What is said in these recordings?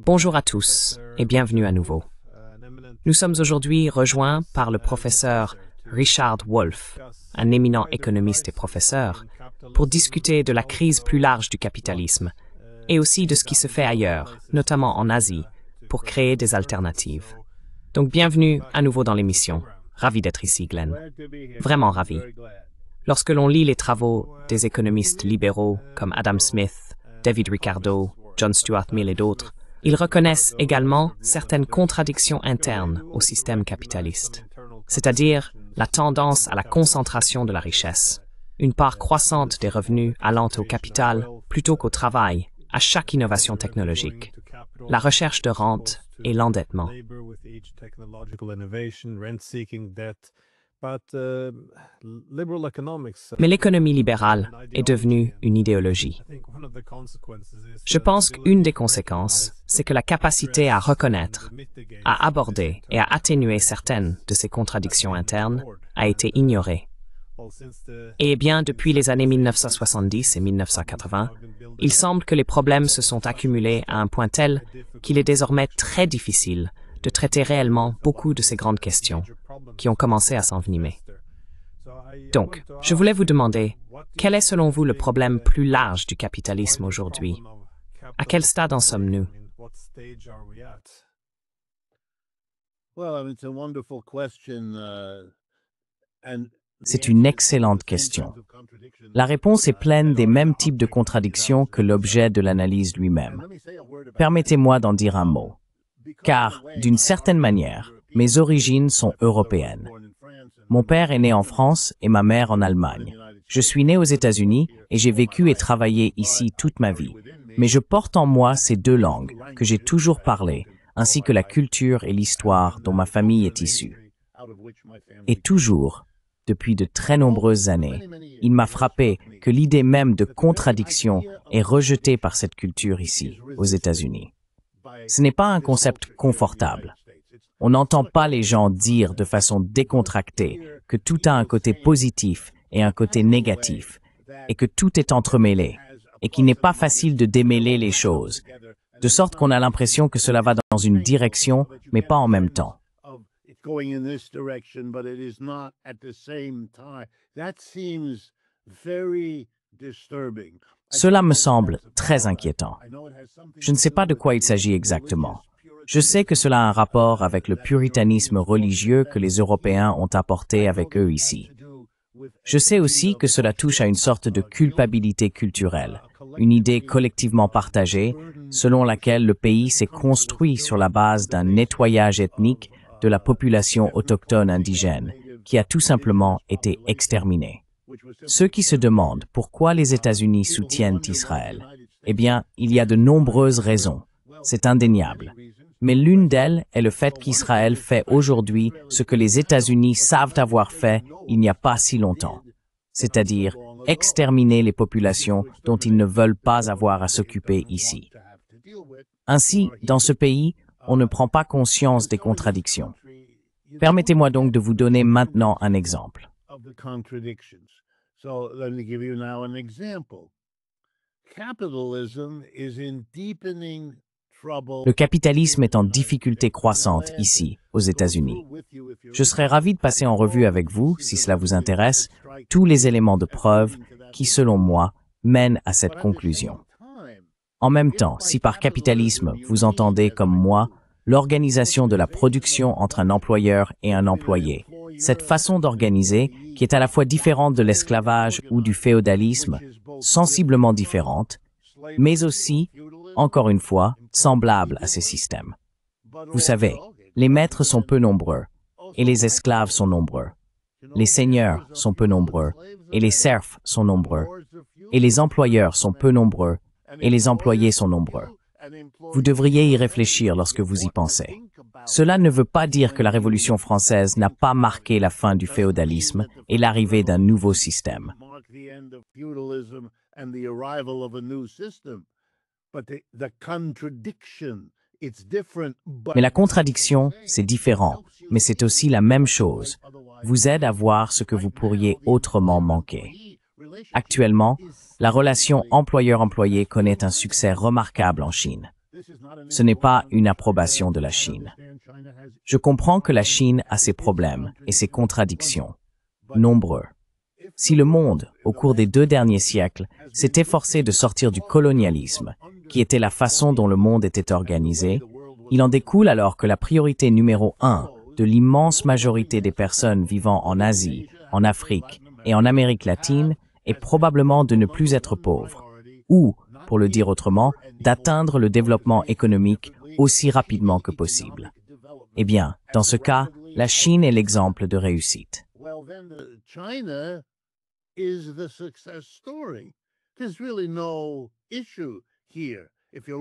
Bonjour à tous et bienvenue à nouveau. Nous sommes aujourd'hui rejoints par le professeur Richard Wolff, un éminent économiste et professeur, pour discuter de la crise plus large du capitalisme et aussi de ce qui se fait ailleurs, notamment en Asie, pour créer des alternatives. Donc bienvenue à nouveau dans l'émission. Ravi d'être ici, Glenn. Vraiment ravi. Lorsque l'on lit les travaux des économistes libéraux comme Adam Smith, David Ricardo, John Stuart Mill et d'autres, ils reconnaissent également certaines contradictions internes au système capitaliste, c'est-à-dire la tendance à la concentration de la richesse, une part croissante des revenus allant au capital plutôt qu'au travail à chaque innovation technologique, la recherche de rente et l'endettement. Mais l'économie libérale est devenue une idéologie. Je pense qu'une des conséquences, c'est que la capacité à reconnaître, à aborder et à atténuer certaines de ces contradictions internes a été ignorée. Et bien, depuis les années 1970 et 1980, il semble que les problèmes se sont accumulés à un point tel qu'il est désormais très difficile de traiter réellement beaucoup de ces grandes questions qui ont commencé à s'envenimer. Donc, je voulais vous demander, quel est selon vous le problème plus large du capitalisme aujourd'hui? À quel stade en sommes-nous? C'est une excellente question. La réponse est pleine des mêmes types de contradictions que l'objet de l'analyse lui-même. Permettez-moi d'en dire un mot. Car, d'une certaine manière, mes origines sont européennes. Mon père est né en France et ma mère en Allemagne. Je suis né aux États-Unis et j'ai vécu et travaillé ici toute ma vie. Mais je porte en moi ces deux langues que j'ai toujours parlées, ainsi que la culture et l'histoire dont ma famille est issue. Et toujours, depuis de très nombreuses années, il m'a frappé que l'idée même de contradiction est rejetée par cette culture ici, aux États-Unis. Ce n'est pas un concept confortable. On n'entend pas les gens dire de façon décontractée que tout a un côté positif et un côté négatif, et que tout est entremêlé, et qu'il n'est pas facile de démêler les choses, de sorte qu'on a l'impression que cela va dans une direction, mais pas en même temps. Cela me semble très inquiétant. Je ne sais pas de quoi il s'agit exactement. Je sais que cela a un rapport avec le puritanisme religieux que les Européens ont apporté avec eux ici. Je sais aussi que cela touche à une sorte de culpabilité culturelle, une idée collectivement partagée selon laquelle le pays s'est construit sur la base d'un nettoyage ethnique de la population autochtone indigène, qui a tout simplement été exterminée. Ceux qui se demandent pourquoi les États-Unis soutiennent Israël, eh bien, il y a de nombreuses raisons. C'est indéniable. Mais l'une d'elles est le fait qu'Israël fait aujourd'hui ce que les États-Unis savent avoir fait il n'y a pas si longtemps, c'est-à-dire exterminer les populations dont ils ne veulent pas avoir à s'occuper ici. Ainsi, dans ce pays, on ne prend pas conscience des contradictions. Permettez-moi donc de vous donner maintenant un exemple. Le capitalisme est en difficulté croissante ici, aux États-Unis. Je serais ravi de passer en revue avec vous, si cela vous intéresse, tous les éléments de preuve qui, selon moi, mènent à cette conclusion. En même temps, si par capitalisme vous entendez, comme moi, l'organisation de la production entre un employeur et un employé, cette façon d'organiser, qui est à la fois différente de l'esclavage ou du féodalisme, sensiblement différente, mais aussi, encore une fois, semblable à ces systèmes. Vous savez, les maîtres sont peu nombreux, et les esclaves sont nombreux. Les seigneurs sont peu nombreux, et les serfs sont nombreux. Et les employeurs sont peu nombreux, et les employés sont nombreux. Vous devriez y réfléchir lorsque vous y pensez. Cela ne veut pas dire que la Révolution française n'a pas marqué la fin du féodalisme et l'arrivée d'un nouveau système. Mais la contradiction, c'est différent, mais c'est aussi la même chose, vous aide à voir ce que vous pourriez autrement manquer. Actuellement, la relation employeur-employé connaît un succès remarquable en Chine. Ce n'est pas une approbation de la Chine. Je comprends que la Chine a ses problèmes et ses contradictions, nombreux. Si le monde, au cours des 2 derniers siècles, s'est efforcé de sortir du colonialisme, qui était la façon dont le monde était organisé, il en découle alors que la priorité numéro 1 de l'immense majorité des personnes vivant en Asie, en Afrique et en Amérique latine est probablement de ne plus être pauvres, ou, pour le dire autrement, d'atteindre le développement économique aussi rapidement que possible. Eh bien, dans ce cas, la Chine est l'exemple de réussite.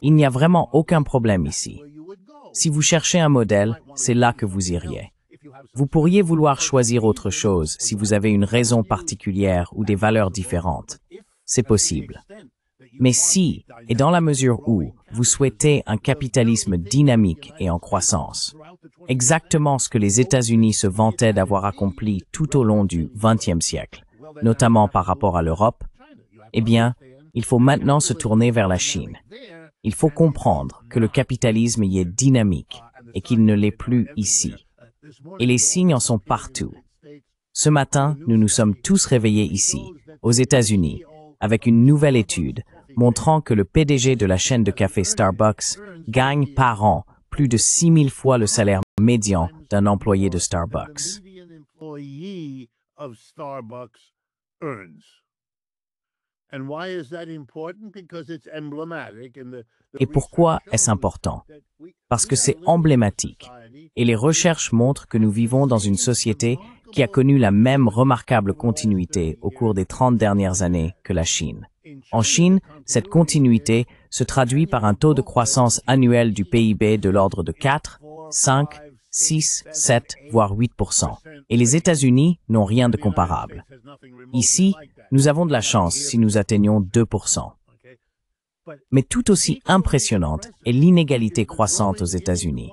Il n'y a vraiment aucun problème ici. Si vous cherchez un modèle, c'est là que vous iriez. Vous pourriez vouloir choisir autre chose si vous avez une raison particulière ou des valeurs différentes. C'est possible. Mais si, et dans la mesure où, vous souhaitez un capitalisme dynamique et en croissance, exactement ce que les États-Unis se vantaient d'avoir accompli tout au long du XXe siècle, notamment par rapport à l'Europe, eh bien, il faut maintenant se tourner vers la Chine. Il faut comprendre que le capitalisme y est dynamique et qu'il ne l'est plus ici. Et les signes en sont partout. Ce matin, nous nous sommes tous réveillés ici, aux États-Unis, avec une nouvelle étude montrant que le PDG de la chaîne de café Starbucks gagne par an plus de 6 000 fois le salaire médian d'un employé de Starbucks. Et pourquoi est-ce important? Parce que c'est emblématique. Et les recherches montrent que nous vivons dans une société qui a connu la même remarquable continuité au cours des 30 dernières années que la Chine. En Chine, cette continuité se traduit par un taux de croissance annuel du PIB de l'ordre de 4, 5, 6, 7, voire 8%. Et les États-Unis n'ont rien de comparable. Ici, nous avons de la chance si nous atteignons 2%. Mais tout aussi impressionnante est l'inégalité croissante aux États-Unis.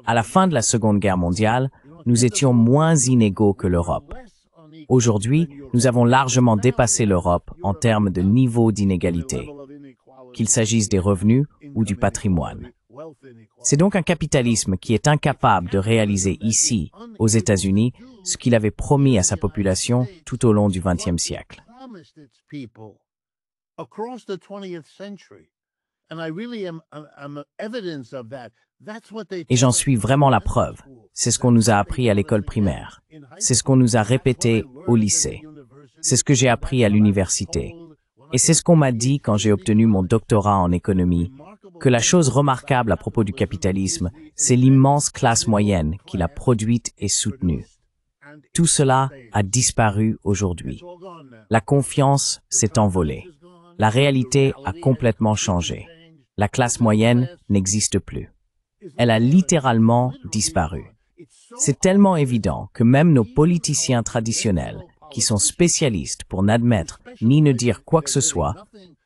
À la fin de la Seconde Guerre mondiale, nous étions moins inégaux que l'Europe. Aujourd'hui, nous avons largement dépassé l'Europe en termes de niveau d'inégalité, qu'il s'agisse des revenus ou du patrimoine. C'est donc un capitalisme qui est incapable de réaliser ici, aux États-Unis, ce qu'il avait promis à sa population tout au long du XXe siècle. Et j'en suis vraiment la preuve. C'est ce qu'on nous a appris à l'école primaire. C'est ce qu'on nous a répété au lycée. C'est ce que j'ai appris à l'université. Et c'est ce qu'on m'a dit quand j'ai obtenu mon doctorat en économie, que la chose remarquable à propos du capitalisme, c'est l'immense classe moyenne qu'il a produite et soutenue. Tout cela a disparu aujourd'hui. La confiance s'est envolée. La réalité a complètement changé. La classe moyenne n'existe plus. Elle a littéralement disparu. C'est tellement évident que même nos politiciens traditionnels, qui sont spécialistes pour n'admettre ni ne dire quoi que ce soit,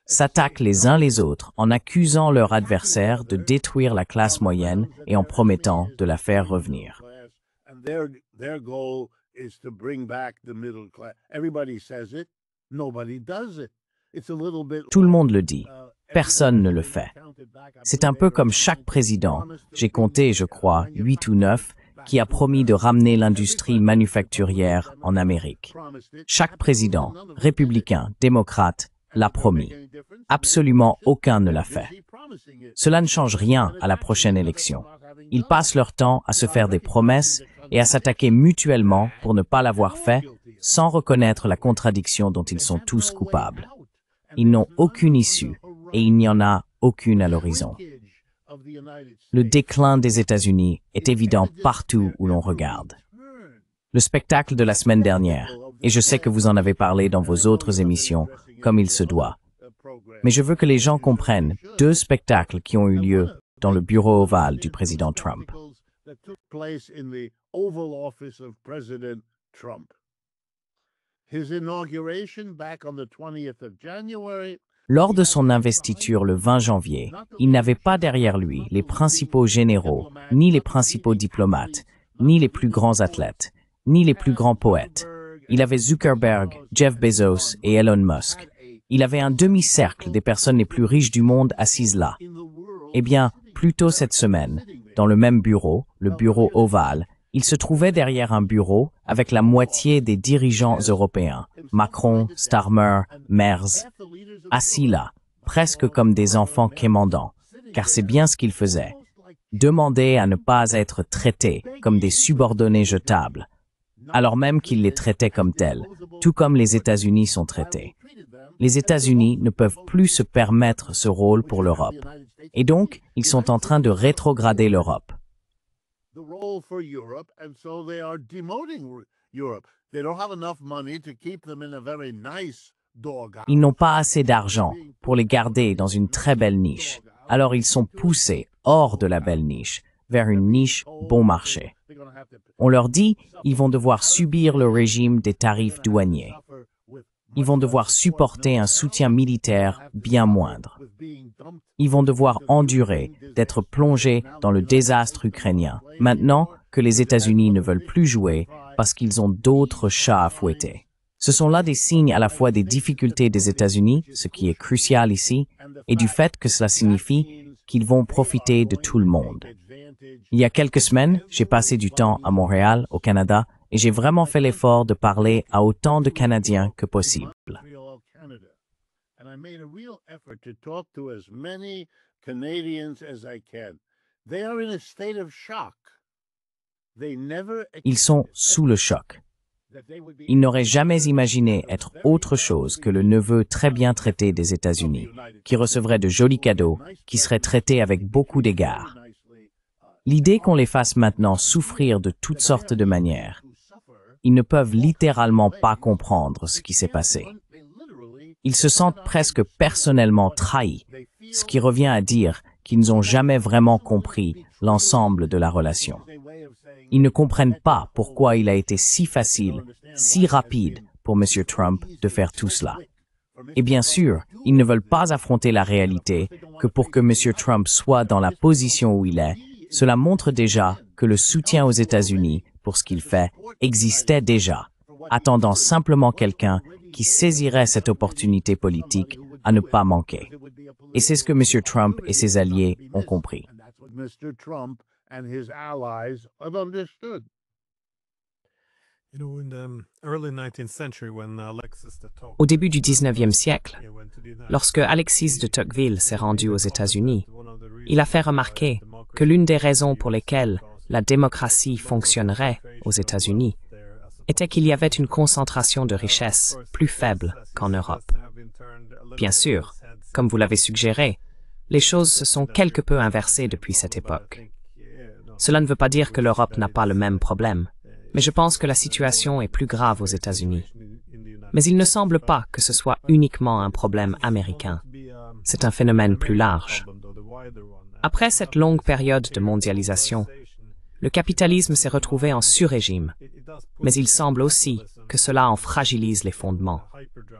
s'attaquent les uns les autres en accusant leur adversaire de détruire la classe moyenne et en promettant de la faire revenir. Tout le monde le dit. Personne ne le fait. C'est un peu comme chaque président, j'ai compté, je crois, 8 ou 9, qui a promis de ramener l'industrie manufacturière en Amérique. Chaque président, républicain, démocrate, l'a promis. Absolument aucun ne l'a fait. Cela ne change rien à la prochaine élection. Ils passent leur temps à se faire des promesses et à s'attaquer mutuellement pour ne pas l'avoir fait, sans reconnaître la contradiction dont ils sont tous coupables. Ils n'ont aucune issue et il n'y en a aucune à l'horizon. Le déclin des États-Unis est évident partout où l'on regarde. Le spectacle de la semaine dernière, et je sais que vous en avez parlé dans vos autres émissions, comme il se doit. Mais je veux que les gens comprennent 2 spectacles qui ont eu lieu dans le bureau ovale du président Trump. Lors de son investiture le 20 janvier, il n'avait pas derrière lui les principaux généraux, ni les principaux diplomates, ni les plus grands athlètes, ni les plus grands poètes. Il avait Zuckerberg, Jeff Bezos et Elon Musk. Il avait un demi-cercle des personnes les plus riches du monde assises là. Eh bien, plus tôt cette semaine, dans le même bureau, le bureau ovale, il se trouvait derrière un bureau avec la moitié des dirigeants européens, Macron, Starmer, Merz, assis là, presque comme des enfants quémandants, car c'est bien ce qu'ils faisaient. Demander à ne pas être traités comme des subordonnés jetables, alors même qu'ils les traitaient comme tels, tout comme les États-Unis sont traités. Les États-Unis ne peuvent plus se permettre ce rôle pour l'Europe. Et donc, ils sont en train de rétrograder l'Europe. Ils n'ont pas assez d'argent pour les garder dans une très belle niche. Alors ils sont poussés hors de la belle niche, vers une niche bon marché. On leur dit, ils vont devoir subir le régime des tarifs douaniers. Ils vont devoir supporter un soutien militaire bien moindre. Ils vont devoir endurer d'être plongés dans le désastre ukrainien, maintenant que les États-Unis ne veulent plus jouer parce qu'ils ont d'autres chats à fouetter. Ce sont là des signes à la fois des difficultés des États-Unis, ce qui est crucial ici, et du fait que cela signifie qu'ils vont profiter de tout le monde. Il y a quelques semaines, j'ai passé du temps à Montréal, au Canada, et j'ai vraiment fait l'effort de parler à autant de Canadiens que possible. Ils sont sous le choc. Ils n'auraient jamais imaginé être autre chose que le neveu très bien traité des États-Unis, qui recevrait de jolis cadeaux, qui serait traité avec beaucoup d'égards. L'idée qu'on les fasse maintenant souffrir de toutes sortes de manières, ils ne peuvent littéralement pas comprendre ce qui s'est passé. Ils se sentent presque personnellement trahis, ce qui revient à dire qu'ils n'ont jamais vraiment compris l'ensemble de la relation. Ils ne comprennent pas pourquoi il a été si facile, si rapide pour M. Trump de faire tout cela. Et bien sûr, ils ne veulent pas affronter la réalité que pour que M. Trump soit dans la position où il est, cela montre déjà que le soutien aux États-Unis pour ce qu'il fait existait déjà, attendant simplement quelqu'un qui saisirait cette opportunité politique à ne pas manquer. Et c'est ce que M. Trump et ses alliés ont compris. Au début du 19e siècle, lorsque Alexis de Tocqueville s'est rendu aux États-Unis, il a fait remarquer que l'une des raisons pour lesquelles la démocratie fonctionnerait aux États-Unis était qu'il y avait une concentration de richesses plus faible qu'en Europe. Bien sûr, comme vous l'avez suggéré, les choses se sont quelque peu inversées depuis cette époque. Cela ne veut pas dire que l'Europe n'a pas le même problème, mais je pense que la situation est plus grave aux États-Unis. Mais il ne semble pas que ce soit uniquement un problème américain. C'est un phénomène plus large. Après cette longue période de mondialisation, le capitalisme s'est retrouvé en sur-régime, mais il semble aussi que cela en fragilise les fondements.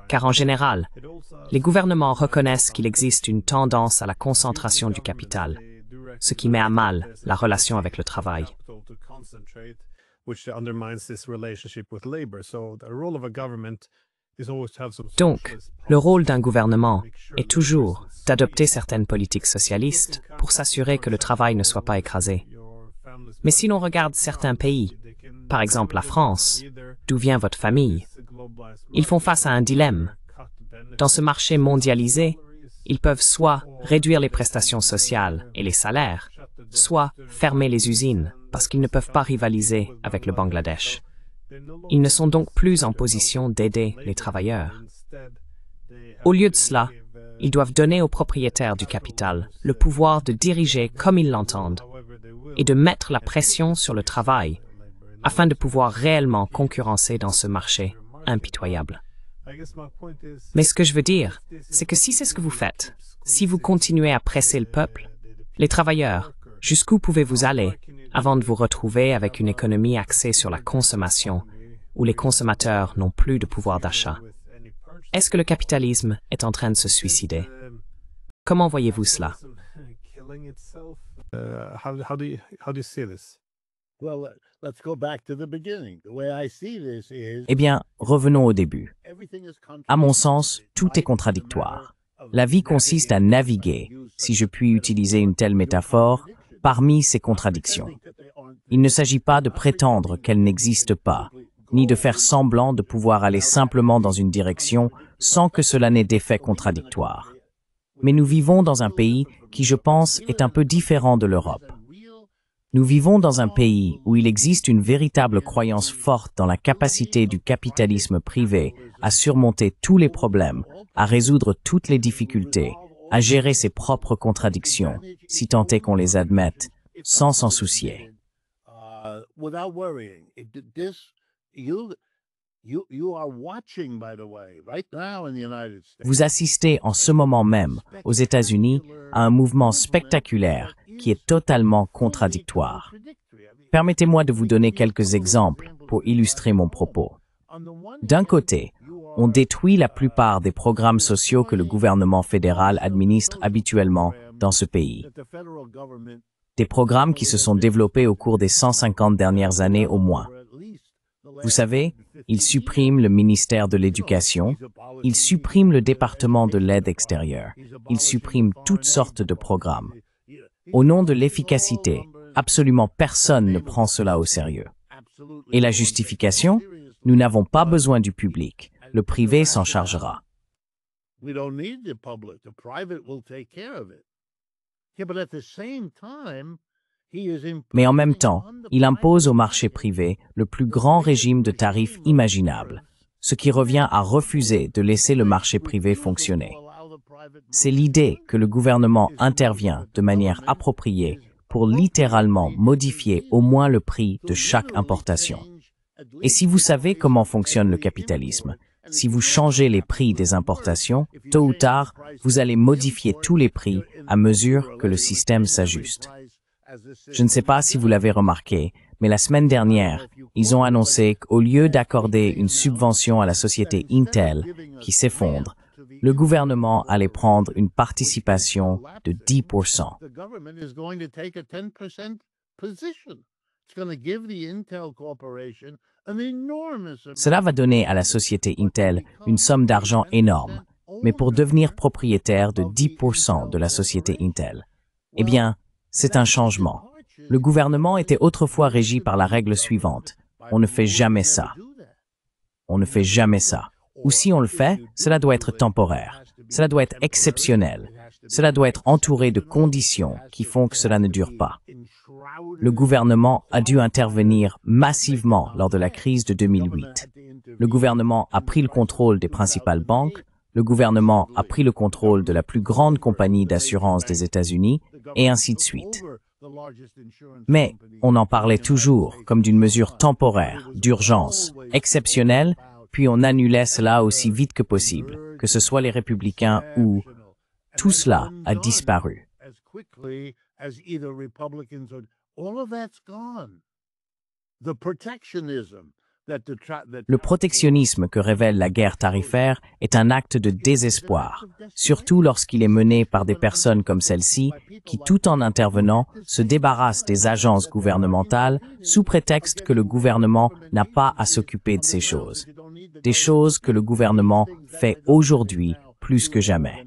Car en général, les gouvernements reconnaissent qu'il existe une tendance à la concentration du capital, ce qui met à mal la relation avec le travail. Donc, le rôle d'un gouvernement est toujours d'adopter certaines politiques socialistes pour s'assurer que le travail ne soit pas écrasé. Mais si l'on regarde certains pays, par exemple la France, d'où vient votre famille, ils font face à un dilemme. Dans ce marché mondialisé, ils peuvent soit réduire les prestations sociales et les salaires, soit fermer les usines parce qu'ils ne peuvent pas rivaliser avec le Bangladesh. Ils ne sont donc plus en position d'aider les travailleurs. Au lieu de cela, ils doivent donner aux propriétaires du capital le pouvoir de diriger comme ils l'entendent et de mettre la pression sur le travail afin de pouvoir réellement concurrencer dans ce marché impitoyable. Mais ce que je veux dire, c'est que si c'est ce que vous faites, si vous continuez à presser le peuple, les travailleurs, jusqu'où pouvez-vous aller avant de vous retrouver avec une économie axée sur la consommation, où les consommateurs n'ont plus de pouvoir d'achat? Est-ce que le capitalisme est en train de se suicider? Comment voyez-vous cela? Eh bien, revenons au début. À mon sens, tout est contradictoire. La vie consiste à naviguer, si je puis utiliser une telle métaphore, parmi ces contradictions. Il ne s'agit pas de prétendre qu'elles n'existent pas, ni de faire semblant de pouvoir aller simplement dans une direction sans que cela n'ait d'effet contradictoire. Mais nous vivons dans un pays qui, je pense, est un peu différent de l'Europe. Nous vivons dans un pays où il existe une véritable croyance forte dans la capacité du capitalisme privé à surmonter tous les problèmes, à résoudre toutes les difficultés, à gérer ses propres contradictions, si tant est qu'on les admette, sans s'en soucier. Vous assistez en ce moment même, aux États-Unis, à un mouvement spectaculaire qui est totalement contradictoire. Permettez-moi de vous donner quelques exemples pour illustrer mon propos. D'un côté, on détruit la plupart des programmes sociaux que le gouvernement fédéral administre habituellement dans ce pays. Des programmes qui se sont développés au cours des 150 dernières années au moins. Vous savez, il supprime le ministère de l'Éducation, il supprime le département de l'aide extérieure, il supprime toutes sortes de programmes. Au nom de l'efficacité, absolument personne ne prend cela au sérieux. Et la justification? Nous n'avons pas besoin du public, le privé s'en chargera. Mais en même temps, il impose au marché privé le plus grand régime de tarifs imaginable, ce qui revient à refuser de laisser le marché privé fonctionner. C'est l'idée que le gouvernement intervient de manière appropriée pour littéralement modifier au moins le prix de chaque importation. Et si vous savez comment fonctionne le capitalisme, si vous changez les prix des importations, tôt ou tard, vous allez modifier tous les prix à mesure que le système s'ajuste. Je ne sais pas si vous l'avez remarqué, mais la semaine dernière, ils ont annoncé qu'au lieu d'accorder une subvention à la société Intel qui s'effondre, le gouvernement allait prendre une participation de 10%. Cela va donner à la société Intel une somme d'argent énorme, mais pour devenir propriétaire de 10% de la société Intel. Eh bien, c'est un changement. Le gouvernement était autrefois régi par la règle suivante. On ne fait jamais ça. On ne fait jamais ça. Ou si on le fait, cela doit être temporaire. Cela doit être exceptionnel. Cela doit être entouré de conditions qui font que cela ne dure pas. Le gouvernement a dû intervenir massivement lors de la crise de 2008. Le gouvernement a pris le contrôle des principales banques, le gouvernement a pris le contrôle de la plus grande compagnie d'assurance des États-Unis, et ainsi de suite. Mais on en parlait toujours comme d'une mesure temporaire, d'urgence, exceptionnelle, puis on annulait cela aussi vite que possible, que ce soit les républicains ou... Tout cela a disparu. Le protectionnisme que révèle la guerre tarifaire est un acte de désespoir, surtout lorsqu'il est mené par des personnes comme celle-ci qui, tout en intervenant, se débarrassent des agences gouvernementales sous prétexte que le gouvernement n'a pas à s'occuper de ces choses. Des choses que le gouvernement fait aujourd'hui plus que jamais.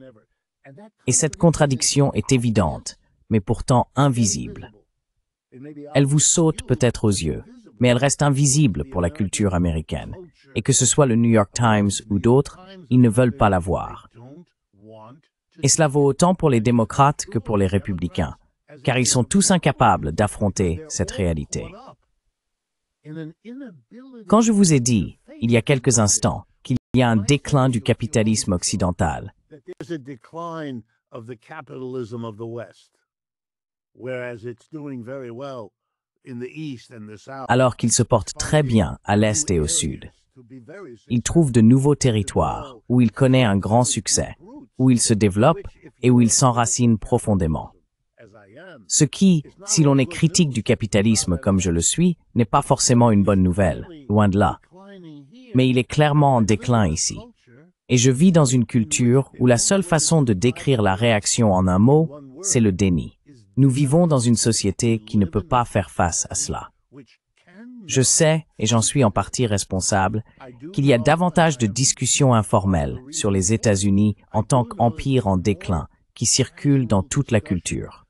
Et cette contradiction est évidente, mais pourtant invisible. Elle vous saute peut-être aux yeux, mais elle reste invisible pour la culture américaine. Et que ce soit le New York Times ou d'autres, ils ne veulent pas la voir. Et cela vaut autant pour les démocrates que pour les républicains, car ils sont tous incapables d'affronter cette réalité. Quand je vous ai dit, il y a quelques instants, qu'il y a un déclin du capitalisme occidental, alors qu'il se porte très bien à l'Est et au Sud. Il trouve de nouveaux territoires où il connaît un grand succès, où il se développe et où il s'enracine profondément. Ce qui, si l'on est critique du capitalisme comme je le suis, n'est pas forcément une bonne nouvelle, loin de là. Mais il est clairement en déclin ici. Et je vis dans une culture où la seule façon de décrire la réaction en un mot, c'est le déni. Nous vivons dans une société qui ne peut pas faire face à cela. Je sais, et j'en suis en partie responsable, qu'il y a davantage de discussions informelles sur les États-Unis en tant qu'empire en déclin qui circulent dans toute la culture.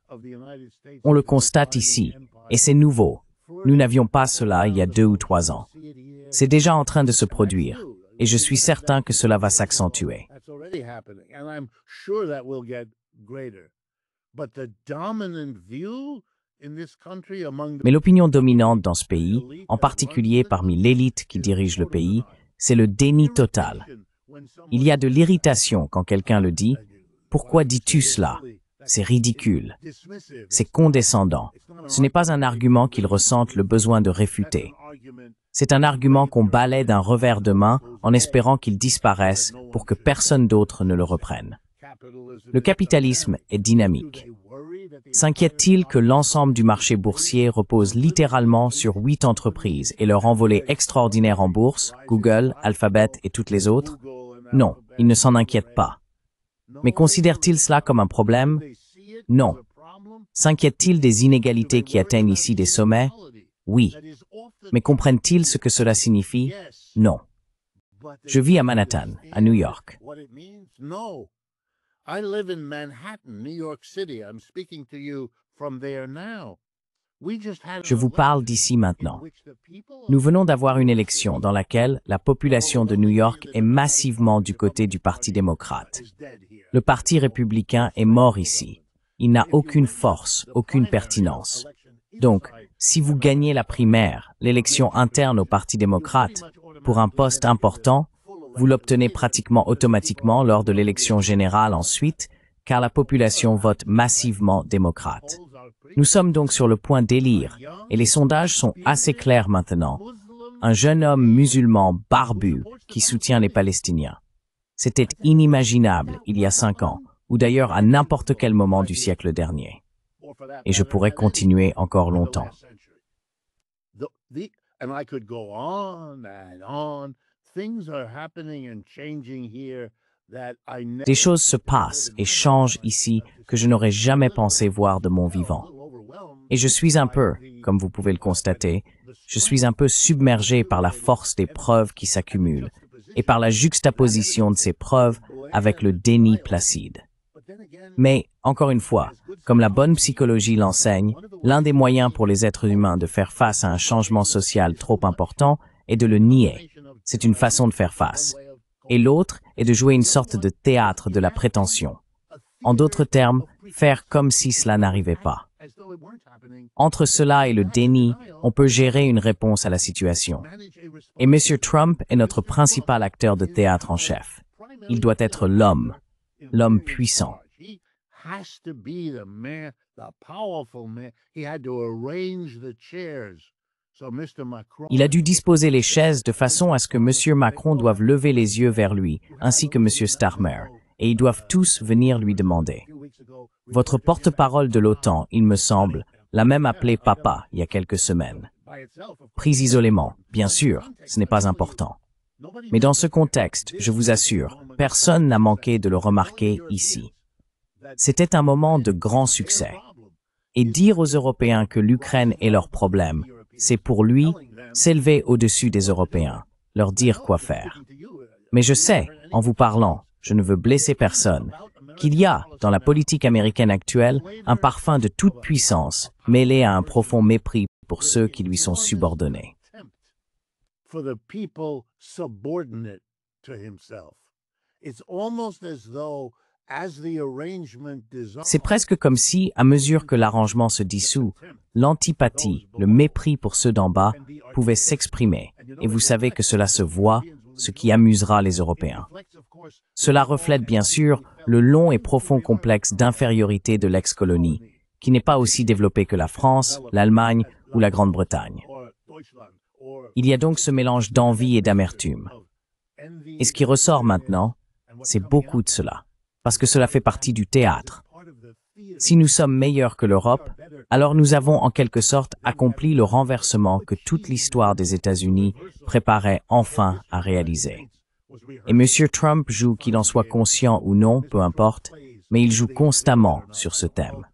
On le constate ici, et c'est nouveau. Nous n'avions pas cela il y a 2 ou 3 ans. C'est déjà en train de se produire, et je suis certain que cela va s'accentuer. Mais l'opinion dominante dans ce pays, en particulier parmi l'élite qui dirige le pays, c'est le déni total. Il y a de l'irritation quand quelqu'un le dit. « Pourquoi dis-tu cela ? C'est ridicule. C'est condescendant. Ce n'est pas un argument qu'ils ressentent le besoin de réfuter. C'est un argument qu'on balaie d'un revers de main en espérant qu'il disparaisse pour que personne d'autre ne le reprenne. Le capitalisme est dynamique. S'inquiète-t-il que l'ensemble du marché boursier repose littéralement sur 8 entreprises et leur envolée extraordinaire en bourse, Google, Alphabet et toutes les autres? Non, il ne s'en inquiète pas. Mais considère-t-il cela comme un problème? Non. S'inquiète-t-il des inégalités qui atteignent ici des sommets? Oui. Mais comprennent-ils ce que cela signifie? Non. Je vis à Manhattan, à New York. Je vous parle d'ici maintenant. Nous venons d'avoir une élection dans laquelle la population de New York est massivement du côté du Parti démocrate. Le Parti républicain est mort ici. Il n'a aucune force, aucune pertinence. Donc, si vous gagnez la primaire, l'élection interne au Parti démocrate, pour un poste important, vous l'obtenez pratiquement automatiquement lors de l'élection générale ensuite, car la population vote massivement démocrate. Nous sommes donc sur le point d'élire, et les sondages sont assez clairs maintenant. Un jeune homme musulman barbu qui soutient les Palestiniens. C'était inimaginable il y a 5 ans, ou d'ailleurs à n'importe quel moment du siècle dernier. Et je pourrais continuer encore longtemps. Des choses se passent et changent ici que je n'aurais jamais pensé voir de mon vivant. Et je suis un peu, comme vous pouvez le constater, je suis un peu submergé par la force des preuves qui s'accumulent et par la juxtaposition de ces preuves avec le déni placide. Mais, encore une fois, comme la bonne psychologie l'enseigne, l'un des moyens pour les êtres humains de faire face à un changement social trop important est de le nier. C'est une façon de faire face. Et l'autre est de jouer une sorte de théâtre de la prétention. En d'autres termes, faire comme si cela n'arrivait pas. Entre cela et le déni, on peut gérer une réponse à la situation. Et M. Trump est notre principal acteur de théâtre en chef. Il doit être l'homme puissant. Il a dû disposer les chaises de façon à ce que M. Macron doive lever les yeux vers lui, ainsi que M. Starmer, et ils doivent tous venir lui demander. Votre porte-parole de l'OTAN, il me semble, l'a même appelé papa il y a quelques semaines. Pris isolément, bien sûr, ce n'est pas important. Mais dans ce contexte, je vous assure, personne n'a manqué de le remarquer ici. C'était un moment de grand succès. Et dire aux Européens que l'Ukraine est leur problème, c'est pour lui s'élever au-dessus des Européens, leur dire quoi faire. Mais je sais, en vous parlant, je ne veux blesser personne, qu'il y a, dans la politique américaine actuelle, un parfum de toute puissance, mêlé à un profond mépris pour ceux qui lui sont subordonnés. C'est presque comme si, à mesure que l'arrangement se dissout, l'antipathie, le mépris pour ceux d'en bas, pouvait s'exprimer, et vous savez que cela se voit, ce qui amusera les Européens. Cela reflète bien sûr le long et profond complexe d'infériorité de l'ex-colonie, qui n'est pas aussi développé que la France, l'Allemagne ou la Grande-Bretagne. Il y a donc ce mélange d'envie et d'amertume. Et ce qui ressort maintenant, c'est beaucoup de cela, parce que cela fait partie du théâtre. Si nous sommes meilleurs que l'Europe, alors nous avons en quelque sorte accompli le renversement que toute l'histoire des États-Unis préparait enfin à réaliser. Et M. Trump joue, qu'il en soit conscient ou non, peu importe, mais il joue constamment sur ce thème.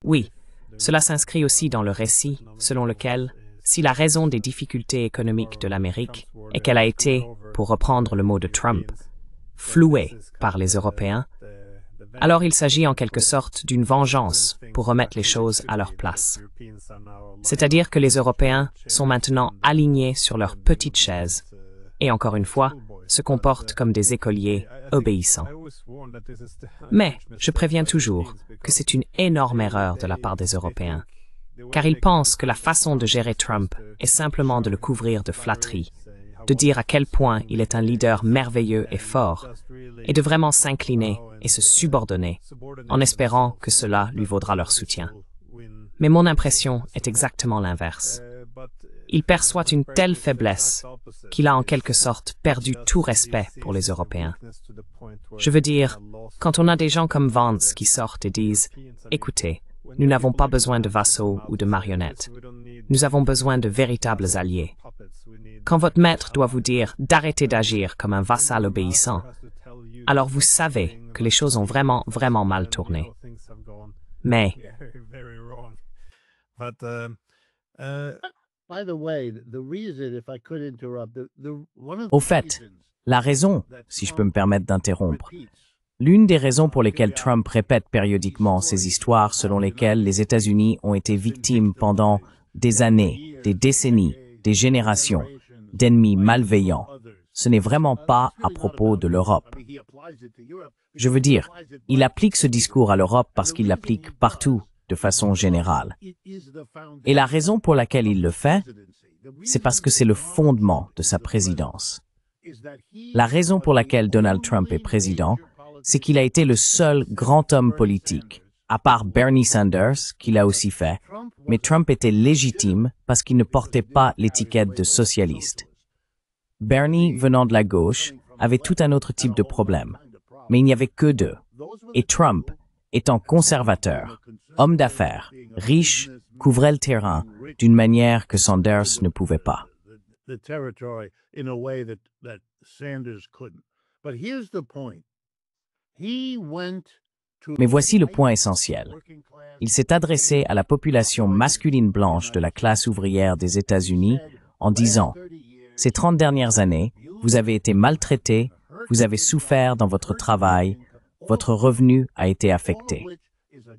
Oui, cela s'inscrit aussi dans le récit selon lequel, si la raison des difficultés économiques de l'Amérique est qu'elle a été, pour reprendre le mot de Trump, flouée par les Européens, alors il s'agit en quelque sorte d'une vengeance pour remettre les choses à leur place. C'est-à-dire que les Européens sont maintenant alignés sur leur petite chaise et, encore une fois, se comportent comme des écoliers obéissants. Mais je préviens toujours que c'est une énorme erreur de la part des Européens, car ils pensent que la façon de gérer Trump est simplement de le couvrir de flatterie, de dire à quel point il est un leader merveilleux et fort, et de vraiment s'incliner et se subordonner, en espérant que cela lui vaudra leur soutien. Mais mon impression est exactement l'inverse. Il perçoit une telle faiblesse qu'il a en quelque sorte perdu tout respect pour les Européens. Je veux dire, quand on a des gens comme Vance qui sortent et disent « Écoutez, nous n'avons pas besoin de vassaux ou de marionnettes. Nous avons besoin de véritables alliés. » Quand votre maître doit vous dire d'arrêter d'agir comme un vassal obéissant, alors vous savez que les choses ont vraiment mal tourné. Mais au fait, la raison, si je peux me permettre d'interrompre, l'une des raisons pour lesquelles Trump répète périodiquement ces histoires selon lesquelles les États-Unis ont été victimes pendant des années, des décennies, des générations, d'ennemis malveillants, ce n'est vraiment pas à propos de l'Europe. Je veux dire, il applique ce discours à l'Europe parce qu'il l'applique partout, de façon générale. Et la raison pour laquelle il le fait, c'est parce que c'est le fondement de sa présidence. La raison pour laquelle Donald Trump est président, c'est qu'il a été le seul grand homme politique, à part Bernie Sanders, qui l'a aussi fait, mais Trump était légitime parce qu'il ne portait pas l'étiquette de socialiste. Bernie, venant de la gauche, avait tout un autre type de problème, mais il n'y avait que deux. Et Trump, étant conservateur, homme d'affaires, riche, couvrait le terrain d'une manière que Sanders ne pouvait pas. Mais voici le point essentiel. Il s'est adressé à la population masculine blanche de la classe ouvrière des États-Unis en disant « Ces 30 dernières années, vous avez été maltraités, vous avez souffert dans votre travail, votre revenu a été affecté. »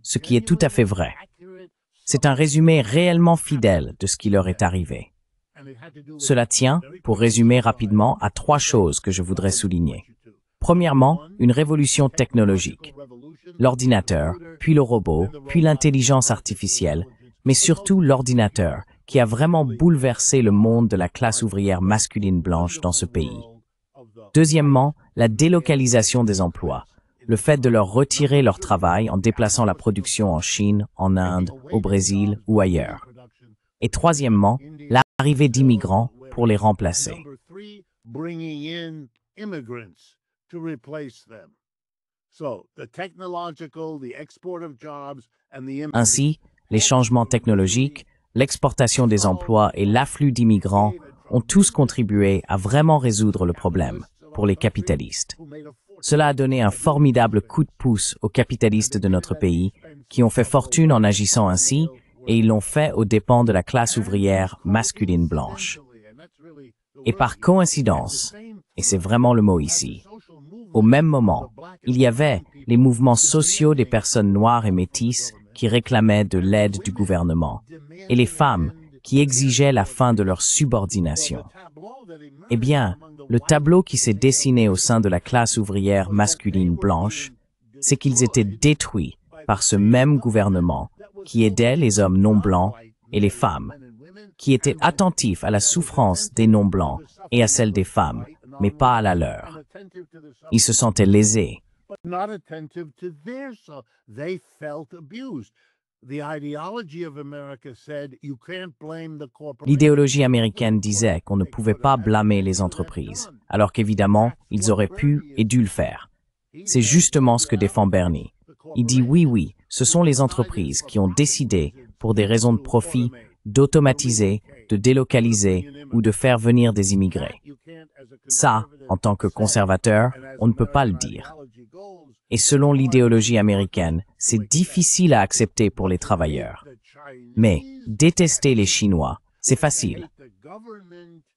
Ce qui est tout à fait vrai. C'est un résumé réellement fidèle de ce qui leur est arrivé. Cela tient, pour résumer rapidement, à trois choses que je voudrais souligner. Premièrement, une révolution technologique. L'ordinateur, puis le robot, puis l'intelligence artificielle, mais surtout l'ordinateur, qui a vraiment bouleversé le monde de la classe ouvrière masculine blanche dans ce pays. Deuxièmement, la délocalisation des emplois. Le fait de leur retirer leur travail en déplaçant la production en Chine, en Inde, au Brésil ou ailleurs. Et troisièmement, l'arrivée d'immigrants pour les remplacer. Ainsi, les changements technologiques, l'exportation des emplois et l'afflux d'immigrants ont tous contribué à vraiment résoudre le problème pour les capitalistes. Cela a donné un formidable coup de pouce aux capitalistes de notre pays qui ont fait fortune en agissant ainsi et ils l'ont fait aux dépens de la classe ouvrière masculine blanche. Et par coïncidence, et c'est vraiment le mot ici, au même moment, il y avait les mouvements sociaux des personnes noires et métisses qui réclamaient de l'aide du gouvernement et les femmes qui exigeaient la fin de leur subordination. Eh bien, le tableau qui s'est dessiné au sein de la classe ouvrière masculine blanche, c'est qu'ils étaient détruits par ce même gouvernement qui aidait les hommes non blancs et les femmes, qui étaient attentifs à la souffrance des non blancs et à celle des femmes, mais pas à la leur. Ils se sentaient lésés. L'idéologie américaine disait qu'on ne pouvait pas blâmer les entreprises, alors qu'évidemment, ils auraient pu et dû le faire. C'est justement ce que défend Bernie. Il dit oui, ce sont les entreprises qui ont décidé, pour des raisons de profit, d'automatiser, de délocaliser ou de faire venir des immigrés. Ça, en tant que conservateur, on ne peut pas le dire. Et selon l'idéologie américaine, c'est difficile à accepter pour les travailleurs. Mais détester les Chinois, c'est facile.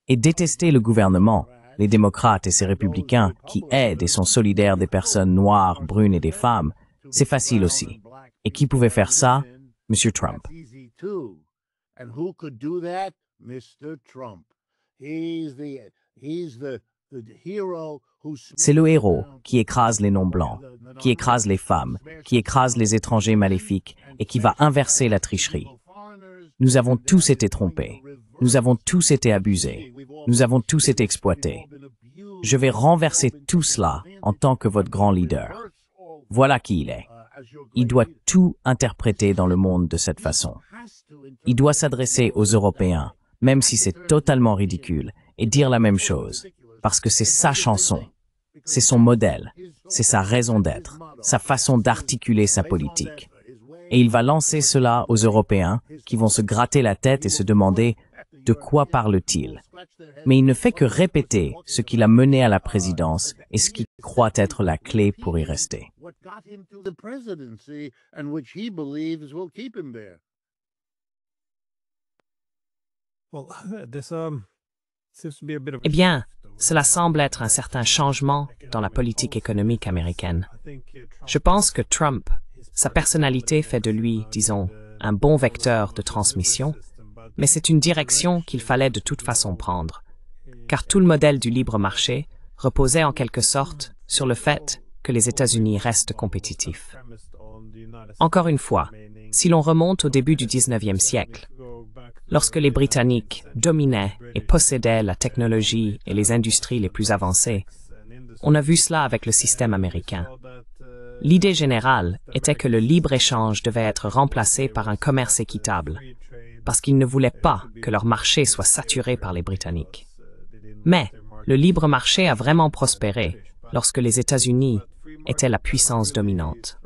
Et détester le gouvernement, les démocrates et ses républicains qui aident et sont solidaires des personnes noires, brunes et des femmes, c'est facile aussi. Et qui pouvait faire ça? Monsieur Trump. C'est le héros qui écrase les non-blancs, qui écrase les femmes, qui écrase les étrangers maléfiques et qui va inverser la tricherie. Nous avons tous été trompés. Nous avons tous été abusés. Nous avons tous été exploités. Je vais renverser tout cela en tant que votre grand leader. Voilà qui il est. Il doit tout interpréter dans le monde de cette façon. Il doit s'adresser aux Européens, même si c'est totalement ridicule, et dire la même chose, parce que c'est sa chanson, c'est son modèle, c'est sa raison d'être, sa façon d'articuler sa politique. Et il va lancer cela aux Européens, qui vont se gratter la tête et se demander « de quoi parle-t-il » Mais il ne fait que répéter ce qui l'a mené à la présidence et ce qu'il croit être la clé pour y rester. Eh bien, cela semble être un certain changement dans la politique économique américaine. Je pense que Trump, sa personnalité fait de lui, disons, un bon vecteur de transmission, mais c'est une direction qu'il fallait de toute façon prendre, car tout le modèle du libre marché reposait en quelque sorte sur le fait que les États-Unis restent compétitifs. Encore une fois, si l'on remonte au début du 19e siècle, lorsque les Britanniques dominaient et possédaient la technologie et les industries les plus avancées, on a vu cela avec le système américain. L'idée générale était que le libre-échange devait être remplacé par un commerce équitable, parce qu'ils ne voulaient pas que leur marché soit saturé par les Britanniques. Mais le libre marché a vraiment prospéré lorsque les États-Unis étaient la puissance dominante.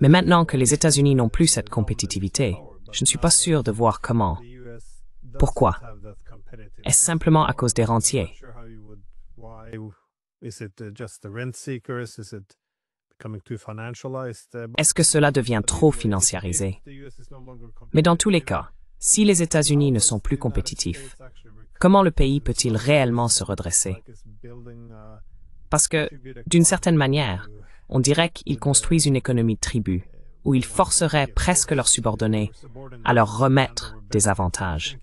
Mais maintenant que les États-Unis n'ont plus cette compétitivité, je ne suis pas sûr de voir comment. Pourquoi? Est-ce simplement à cause des rentiers? Est-ce que cela devient trop financiarisé? Mais dans tous les cas, si les États-Unis ne sont plus compétitifs, comment le pays peut-il réellement se redresser? Parce que, d'une certaine manière, on dirait qu'ils construisent une économie de tribu, où ils forceraient presque leurs subordonnés à leur remettre des avantages.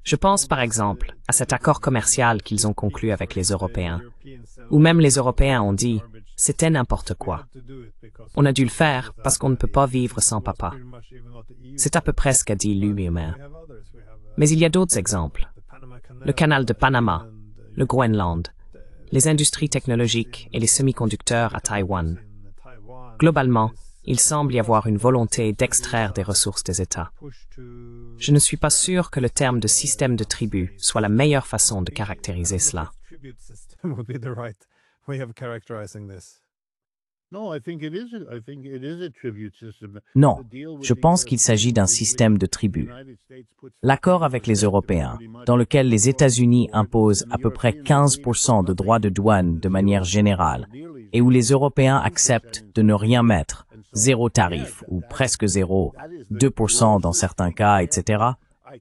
Je pense par exemple à cet accord commercial qu'ils ont conclu avec les Européens, où même les Européens ont dit « c'était n'importe quoi ». On a dû le faire parce qu'on ne peut pas vivre sans papa. C'est à peu près ce qu'a dit lui-même. Mais il y a d'autres exemples. Le canal de Panama, le Groenland, les industries technologiques et les semi-conducteurs à Taïwan. Globalement, il semble y avoir une volonté d'extraire des ressources des États. Je ne suis pas sûr que le terme de système de tribu soit la meilleure façon de caractériser cela. Non, je pense qu'il s'agit d'un système de tribu. L'accord avec les Européens, dans lequel les États-Unis imposent à peu près 15% de droits de douane de manière générale, et où les Européens acceptent de ne rien mettre, zéro tarif, ou presque zéro, 2% dans certains cas, etc.,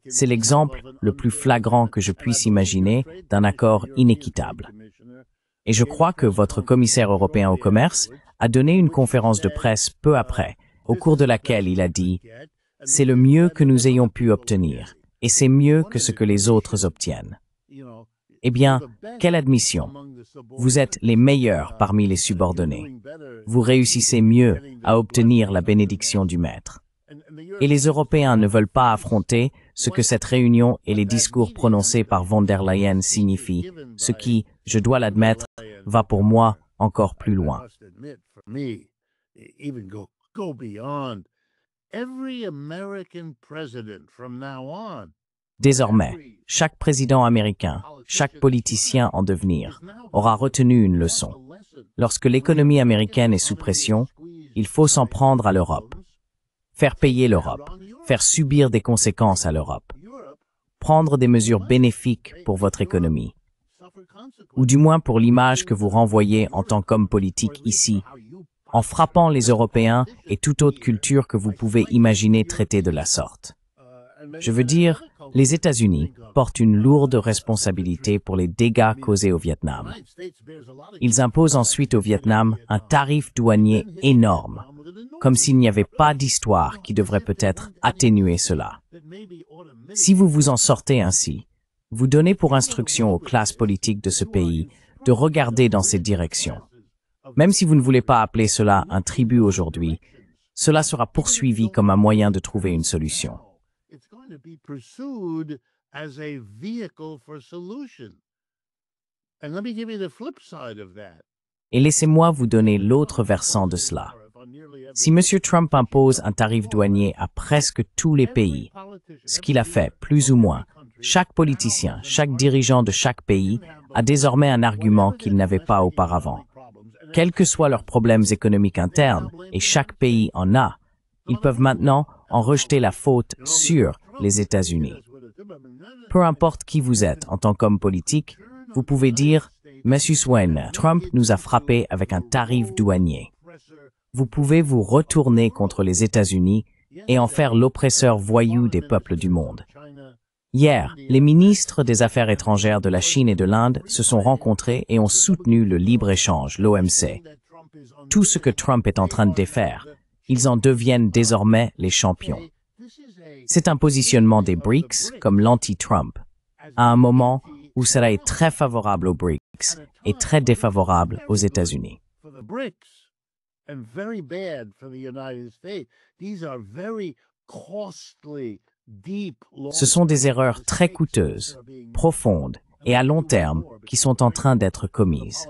c'est l'exemple le plus flagrant que je puisse imaginer d'un accord inéquitable. Et je crois que votre commissaire européen au commerce a donné une conférence de presse peu après, au cours de laquelle il a dit « C'est le mieux que nous ayons pu obtenir, et c'est mieux que ce que les autres obtiennent. » Eh bien, quelle admission! Vous êtes les meilleurs parmi les subordonnés. Vous réussissez mieux à obtenir la bénédiction du maître. Et les Européens ne veulent pas affronter ce que cette réunion et les discours prononcés par von der Leyen signifient, ce qui, je dois l'admettre, va pour moi encore plus loin. Désormais, chaque président américain, chaque politicien en devenir, aura retenu une leçon. Lorsque l'économie américaine est sous pression, il faut s'en prendre à l'Europe. Faire payer l'Europe, faire subir des conséquences à l'Europe. prendre des mesures bénéfiques pour votre économie, ou du moins pour l'image que vous renvoyez en tant qu'homme politique ici, en frappant les Européens et toute autre culture que vous pouvez imaginer traiter de la sorte. Je veux dire, les États-Unis portent une lourde responsabilité pour les dégâts causés au Vietnam. Ils imposent ensuite au Vietnam un tarif douanier énorme, comme s'il n'y avait pas d'histoire qui devrait peut-être atténuer cela. Si vous vous en sortez ainsi, vous donnez pour instruction aux classes politiques de ce pays de regarder dans cette direction. Même si vous ne voulez pas appeler cela un tribut aujourd'hui, cela sera poursuivi comme un moyen de trouver une solution. Et laissez-moi vous donner l'autre versant de cela. Si M. Trump impose un tarif douanier à presque tous les pays, ce qu'il a fait, plus ou moins, chaque politicien, chaque dirigeant de chaque pays a désormais un argument qu'il n'avait pas auparavant. Quels que soient leurs problèmes économiques internes, et chaque pays en a, ils peuvent maintenant en rejeter la faute sur les États-Unis. Peu importe qui vous êtes en tant qu'homme politique, vous pouvez dire « Monsieur Swain, Trump nous a frappés avec un tarif douanier ». Vous pouvez vous retourner contre les États-Unis et en faire l'oppresseur voyou des peuples du monde. Hier, les ministres des Affaires étrangères de la Chine et de l'Inde se sont rencontrés et ont soutenu le libre-échange, l'OMC. Tout ce que Trump est en train de défaire, ils en deviennent désormais les champions. C'est un positionnement des BRICS comme l'anti-Trump, à un moment où cela est très favorable aux BRICS et très défavorable aux États-Unis. Ce sont des erreurs très coûteuses, profondes et à long terme qui sont en train d'être commises.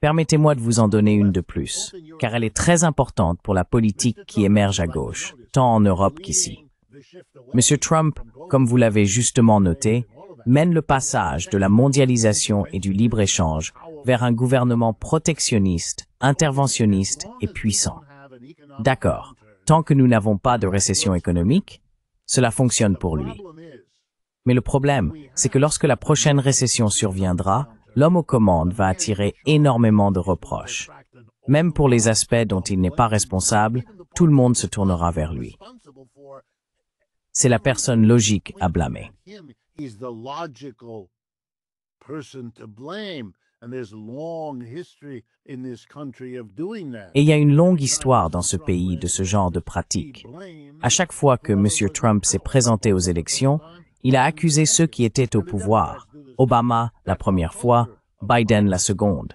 Permettez-moi de vous en donner une de plus, car elle est très importante pour la politique qui émerge à gauche, tant en Europe qu'ici. M. Trump, comme vous l'avez justement noté, mène le passage de la mondialisation et du libre-échange vers un gouvernement protectionniste, interventionniste et puissant. D'accord, tant que nous n'avons pas de récession économique, cela fonctionne pour lui. Mais le problème, c'est que lorsque la prochaine récession surviendra, l'homme aux commandes va attirer énormément de reproches. Même pour les aspects dont il n'est pas responsable, tout le monde se tournera vers lui. C'est la personne logique à blâmer. Et il y a une longue histoire dans ce pays de ce genre de pratique. À chaque fois que M. Trump s'est présenté aux élections, il a accusé ceux qui étaient au pouvoir, Obama la première fois, Biden la seconde.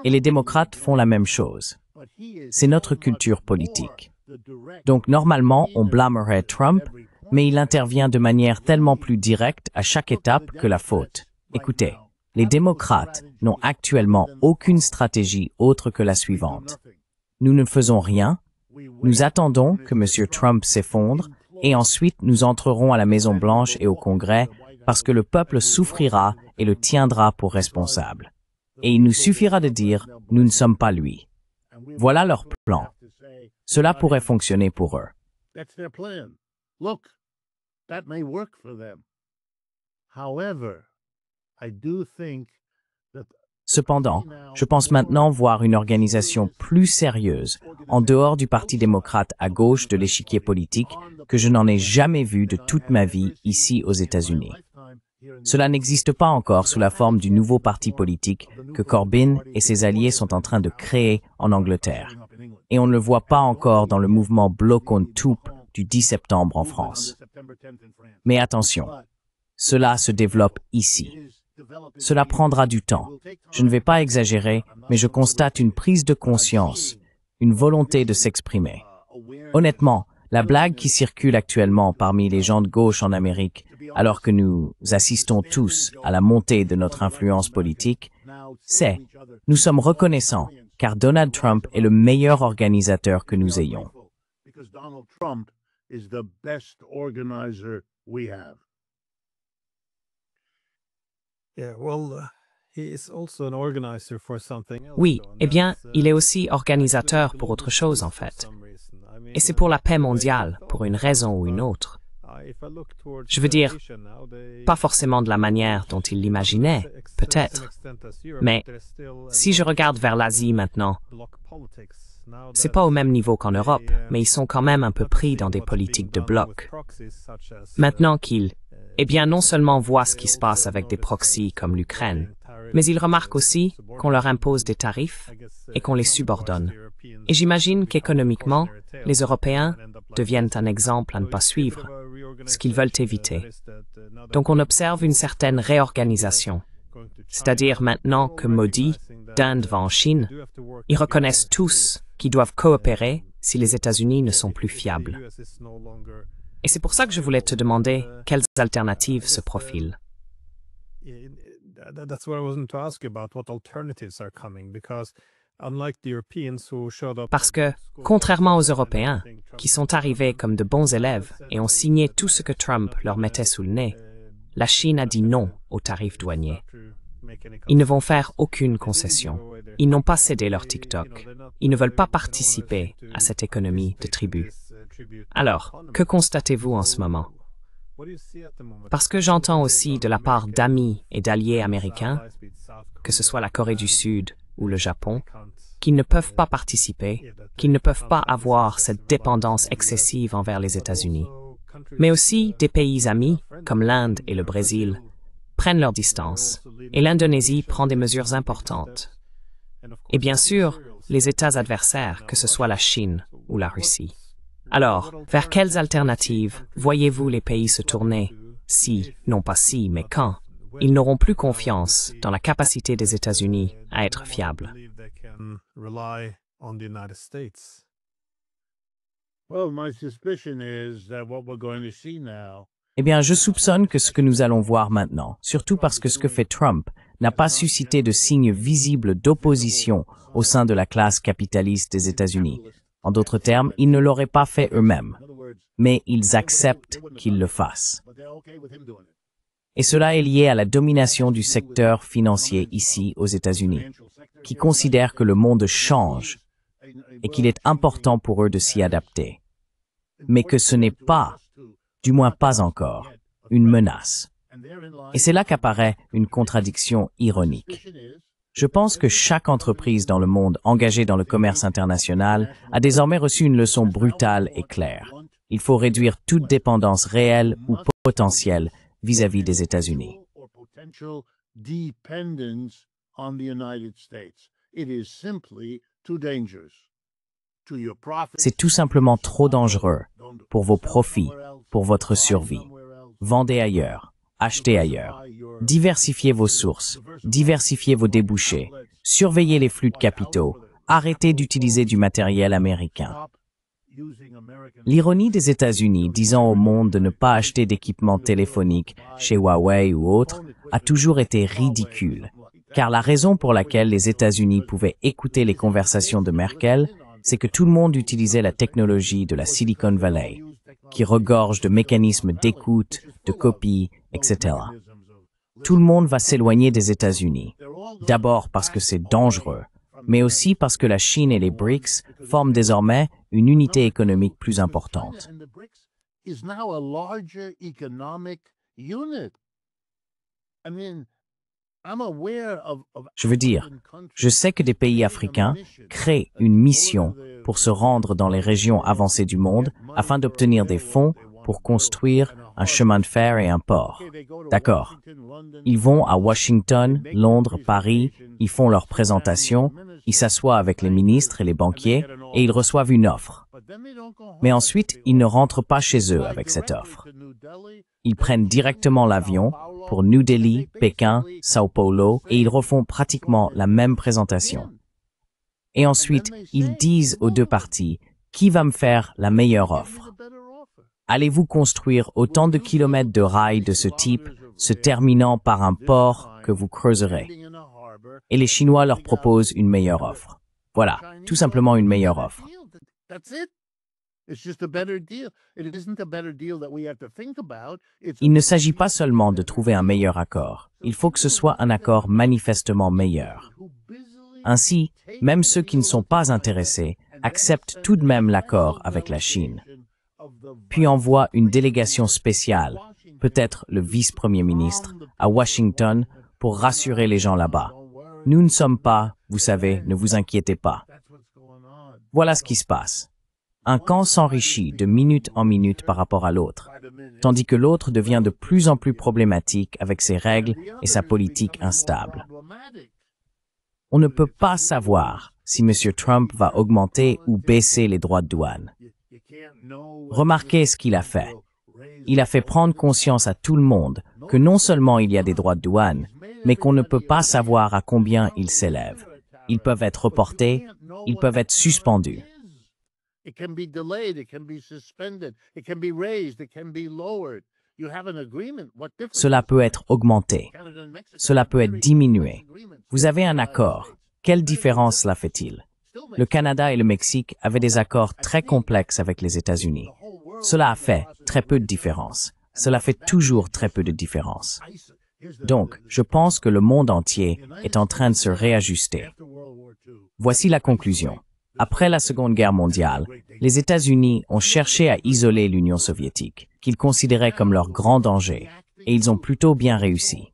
Et les démocrates font la même chose. C'est notre culture politique. Donc normalement, on blâmerait Trump, mais il intervient de manière tellement plus directe à chaque étape que la faute. Écoutez, les démocrates n'ont actuellement aucune stratégie autre que la suivante. Nous ne faisons rien, nous attendons que M. Trump s'effondre et ensuite nous entrerons à la Maison-Blanche et au Congrès parce que le peuple souffrira et le tiendra pour responsable. Et il nous suffira de dire « nous ne sommes pas lui ». Voilà leur plan. Cela pourrait fonctionner pour eux. Cependant, je pense maintenant voir une organisation plus sérieuse en dehors du Parti démocrate à gauche de l'échiquier politique que je n'en ai jamais vu de toute ma vie ici aux États-Unis. Cela n'existe pas encore sous la forme du nouveau parti politique que Corbyn et ses alliés sont en train de créer en Angleterre. Et on ne le voit pas encore dans le mouvement Bloc on Tout du 10 septembre en France. Mais attention, cela se développe ici. Cela prendra du temps. Je ne vais pas exagérer, mais je constate une prise de conscience, une volonté de s'exprimer. Honnêtement, la blague qui circule actuellement parmi les gens de gauche en Amérique, alors que nous assistons tous à la montée de notre influence politique, c'est « Nous sommes reconnaissants, car Donald Trump est le meilleur organisateur que nous ayons. » Oui, eh bien, il est aussi organisateur pour autre chose, en fait. Et c'est pour la paix mondiale, pour une raison ou une autre. Je veux dire, pas forcément de la manière dont ils l'imaginaient, peut-être. Mais si je regarde vers l'Asie maintenant, c'est pas au même niveau qu'en Europe, mais ils sont quand même un peu pris dans des politiques de bloc. Maintenant qu'ils, non seulement voient ce qui se passe avec des proxys comme l'Ukraine, mais ils remarquent aussi qu'on leur impose des tarifs et qu'on les subordonne. Et j'imagine qu'économiquement, les Européens deviennent un exemple à ne pas suivre, ce qu'ils veulent éviter. Donc on observe une certaine réorganisation. C'est-à-dire maintenant que Modi, d'Inde va en Chine, ils reconnaissent tous qu'ils doivent coopérer si les États-Unis ne sont plus fiables. Et c'est pour ça que je voulais te demander quelles alternatives se profilent. Parce que, contrairement aux Européens, qui sont arrivés comme de bons élèves et ont signé tout ce que Trump leur mettait sous le nez, la Chine a dit non aux tarifs douaniers. Ils ne vont faire aucune concession. Ils n'ont pas cédé leur TikTok. Ils ne veulent pas participer à cette économie de tribu. Alors, que constatez-vous en ce moment? Parce que j'entends aussi de la part d'amis et d'alliés américains, que ce soit la Corée du Sud ou le Japon, qu'ils ne peuvent pas participer, qu'ils ne peuvent pas avoir cette dépendance excessive envers les États-Unis. Mais aussi des pays amis, comme l'Inde et le Brésil, prennent leur distance, et l'Indonésie prend des mesures importantes. Et bien sûr, les États adversaires, que ce soit la Chine ou la Russie. Alors, vers quelles alternatives voyez-vous les pays se tourner si, non pas si, mais quand, ils n'auront plus confiance dans la capacité des États-Unis à être fiables? Eh bien, je soupçonne que ce que nous allons voir maintenant, surtout parce que ce que fait Trump n'a pas suscité de signes visibles d'opposition au sein de la classe capitaliste des États-Unis. En d'autres termes, ils ne l'auraient pas fait eux-mêmes, mais ils acceptent qu'ils le fassent. Et cela est lié à la domination du secteur financier ici aux États-Unis, qui considère que le monde change et qu'il est important pour eux de s'y adapter, mais que ce n'est pas, du moins pas encore, une menace. Et c'est là qu'apparaît une contradiction ironique. Je pense que chaque entreprise dans le monde engagée dans le commerce international a désormais reçu une leçon brutale et claire. Il faut réduire toute dépendance réelle ou potentielle vis-à-vis des États-Unis. C'est tout simplement trop dangereux pour vos profits, pour votre survie. Vendez ailleurs, achetez ailleurs. Diversifiez vos sources, diversifiez vos débouchés, surveillez les flux de capitaux, arrêtez d'utiliser du matériel américain. L'ironie des États-Unis disant au monde de ne pas acheter d'équipements téléphoniques chez Huawei ou autres a toujours été ridicule, car la raison pour laquelle les États-Unis pouvaient écouter les conversations de Merkel, c'est que tout le monde utilisait la technologie de la Silicon Valley, qui regorge de mécanismes d'écoute, de copie, etc. Tout le monde va s'éloigner des États-Unis, d'abord parce que c'est dangereux, mais aussi parce que la Chine et les BRICS forment désormais une unité économique plus importante. Je veux dire, je sais que des pays africains créent une mission pour se rendre dans les régions avancées du monde afin d'obtenir des fonds pour construire un chemin de fer et un port. D'accord. Ils vont à Washington, Londres, Paris, ils font leur présentation, ils s'assoient avec les ministres et les banquiers et ils reçoivent une offre. Mais ensuite, ils ne rentrent pas chez eux avec cette offre. Ils prennent directement l'avion pour New Delhi, Pékin, Sao Paulo et ils refont pratiquement la même présentation. Et ensuite, ils disent aux deux parties qui va me faire la meilleure offre. Allez-vous construire autant de kilomètres de rails de ce type, se terminant par un port que vous creuserez? Et les Chinois leur proposent une meilleure offre. Voilà, tout simplement une meilleure offre. Il ne s'agit pas seulement de trouver un meilleur accord. Il faut que ce soit un accord manifestement meilleur. Ainsi, même ceux qui ne sont pas intéressés acceptent tout de même l'accord avec la Chine. puis envoie une délégation spéciale, peut-être le vice-premier ministre, à Washington pour rassurer les gens là-bas. Nous ne sommes pas, vous savez, ne vous inquiétez pas. Voilà ce qui se passe. Un camp s'enrichit de minute en minute par rapport à l'autre, tandis que l'autre devient de plus en plus problématique avec ses règles et sa politique instable. On ne peut pas savoir si M. Trump va augmenter ou baisser les droits de douane. Remarquez ce qu'il a fait. Il a fait prendre conscience à tout le monde que non seulement il y a des droits de douane, mais qu'on ne peut pas savoir à combien ils s'élèvent. Ils peuvent être reportés, ils peuvent être suspendus. Cela peut être augmenté. Cela peut être diminué. Vous avez un accord. Quelle différence cela fait-il? Le Canada et le Mexique avaient des accords très complexes avec les États-Unis. Cela a fait très peu de différence. Cela fait toujours très peu de différence. Donc, je pense que le monde entier est en train de se réajuster. Voici la conclusion. Après la Seconde Guerre mondiale, les États-Unis ont cherché à isoler l'Union soviétique, qu'ils considéraient comme leur grand danger, et ils ont plutôt bien réussi.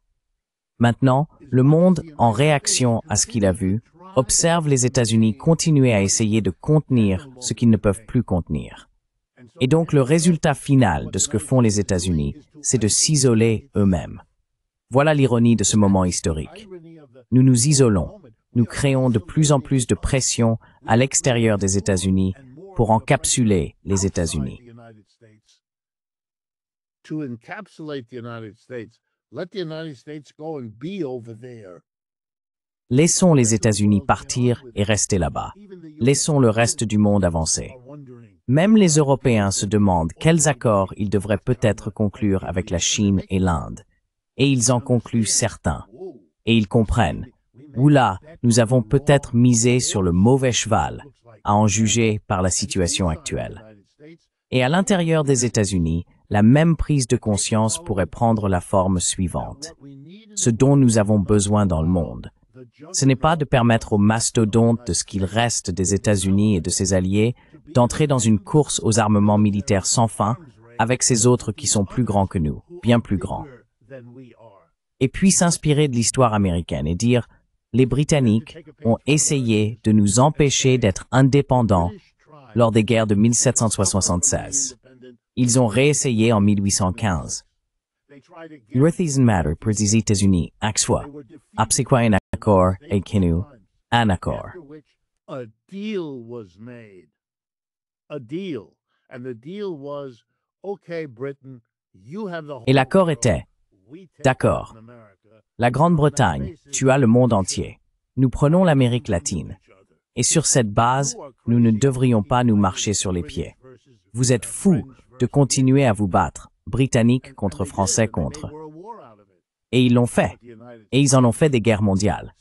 Maintenant, le monde, en réaction à ce qu'il a vu, observe les États-Unis continuer à essayer de contenir ce qu'ils ne peuvent plus contenir. Et donc le résultat final de ce que font les États-Unis, c'est de s'isoler eux-mêmes. Voilà l'ironie de ce moment historique. Nous nous isolons, nous créons de plus en plus de pression à l'extérieur des États-Unis pour encapsuler les États-Unis. Laissons les États-Unis partir et rester là-bas. Laissons le reste du monde avancer. Même les Européens se demandent quels accords ils devraient peut-être conclure avec la Chine et l'Inde. Et ils en concluent certains. Et ils comprennent. Oula, nous avons peut-être misé sur le mauvais cheval, à en juger par la situation actuelle. Et à l'intérieur des États-Unis, la même prise de conscience pourrait prendre la forme suivante. Ce dont nous avons besoin dans le monde, ce n'est pas de permettre aux mastodontes de ce qu'il reste des États-Unis et de ses alliés d'entrer dans une course aux armements militaires sans fin avec ces autres qui sont plus grands que nous, bien plus grands. Et puis s'inspirer de l'histoire américaine et dire « Les Britanniques ont essayé de nous empêcher d'être indépendants lors des guerres de 1776. Ils ont réessayé en 1815. It matter pour les États-Unis, axoi, apsequoi un accord et kenu, un accord. Et l'accord était, d'accord, la Grande-Bretagne, tu as le monde entier. Nous prenons l'Amérique latine. Et sur cette base, nous ne devrions pas nous marcher sur les pieds. Vous êtes fous de continuer à vous battre, Britanniques contre Français contre. Et ils l'ont fait. Et ils en ont fait des guerres mondiales.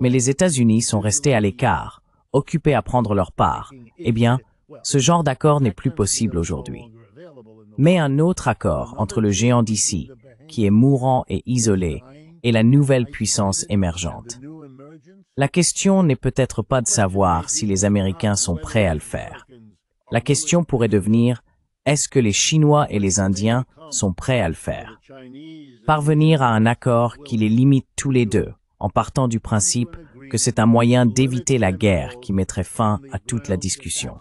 Mais les États-Unis sont restés à l'écart, occupés à prendre leur part. Eh bien, ce genre d'accord n'est plus possible aujourd'hui. Mais un autre accord entre le géant d'ici, qui est mourant et isolé, et la nouvelle puissance émergente. La question n'est peut-être pas de savoir si les Américains sont prêts à le faire. La question pourrait devenir, est-ce que les Chinois et les Indiens sont prêts à le faire? Parvenir à un accord qui les limite tous les deux, en partant du principe que c'est un moyen d'éviter la guerre qui mettrait fin à toute la discussion.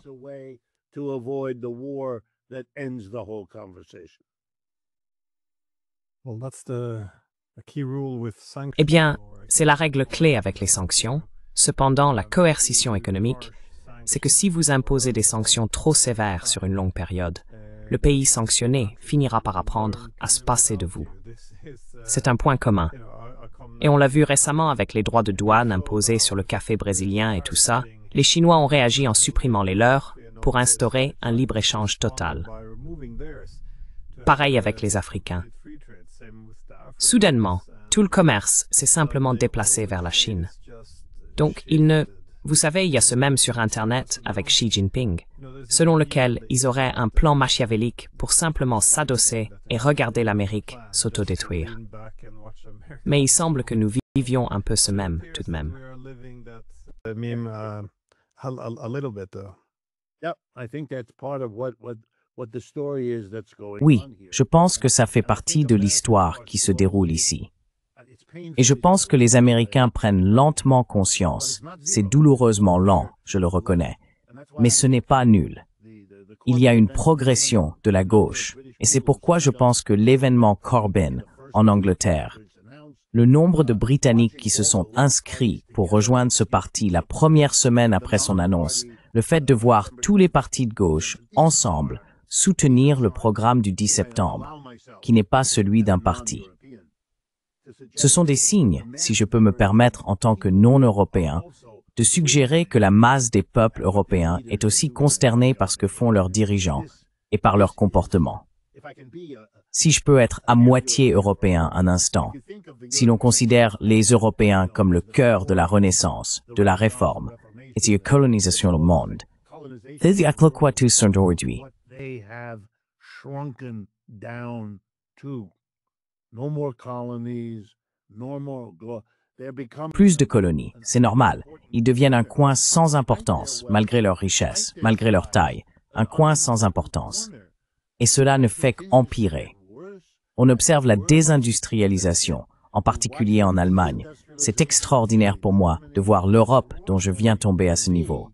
Eh bien, c'est la règle clé avec les sanctions. Cependant, la coercition économique, c'est que si vous imposez des sanctions trop sévères sur une longue période, le pays sanctionné finira par apprendre à se passer de vous. C'est un point commun. Et on l'a vu récemment avec les droits de douane imposés sur le café brésilien et tout ça. Les Chinois ont réagi en supprimant les leurs pour instaurer un libre-échange total. Pareil avec les Africains. Soudainement, tout le commerce s'est simplement déplacé vers la Chine. Donc, vous savez, il y a ce mème sur Internet avec Xi Jinping, selon lequel ils auraient un plan machiavélique pour simplement s'adosser et regarder l'Amérique s'autodétruire. Mais il semble que nous vivions un peu ce mème, tout de même. Oui, je pense que ça fait partie de l'histoire qui se déroule ici. Et je pense que les Américains prennent lentement conscience. C'est douloureusement lent, je le reconnais. Mais ce n'est pas nul. Il y a une progression de la gauche. Et c'est pourquoi je pense que l'événement Corbyn en Angleterre, le nombre de Britanniques qui se sont inscrits pour rejoindre ce parti la première semaine après son annonce, le fait de voir tous les partis de gauche, ensemble, soutenir le programme du 10 septembre, qui n'est pas celui d'un parti. Ce sont des signes, si je peux me permettre en tant que non-européen, de suggérer que la masse des peuples européens est aussi consternée par ce que font leurs dirigeants et par leur comportement. Si je peux être à moitié européen un instant, si l'on considère les Européens comme le cœur de la Renaissance, de la réforme, et de la colonisation du monde, c'est à quoi tous sont aujourd'hui. Plus de colonies, c'est normal. Ils deviennent un coin sans importance, malgré leur richesse, malgré leur taille. Un coin sans importance. Et cela ne fait qu'empirer. On observe la désindustrialisation, en particulier en Allemagne. C'est extraordinaire pour moi de voir l'Europe dont je viens tomber à ce niveau.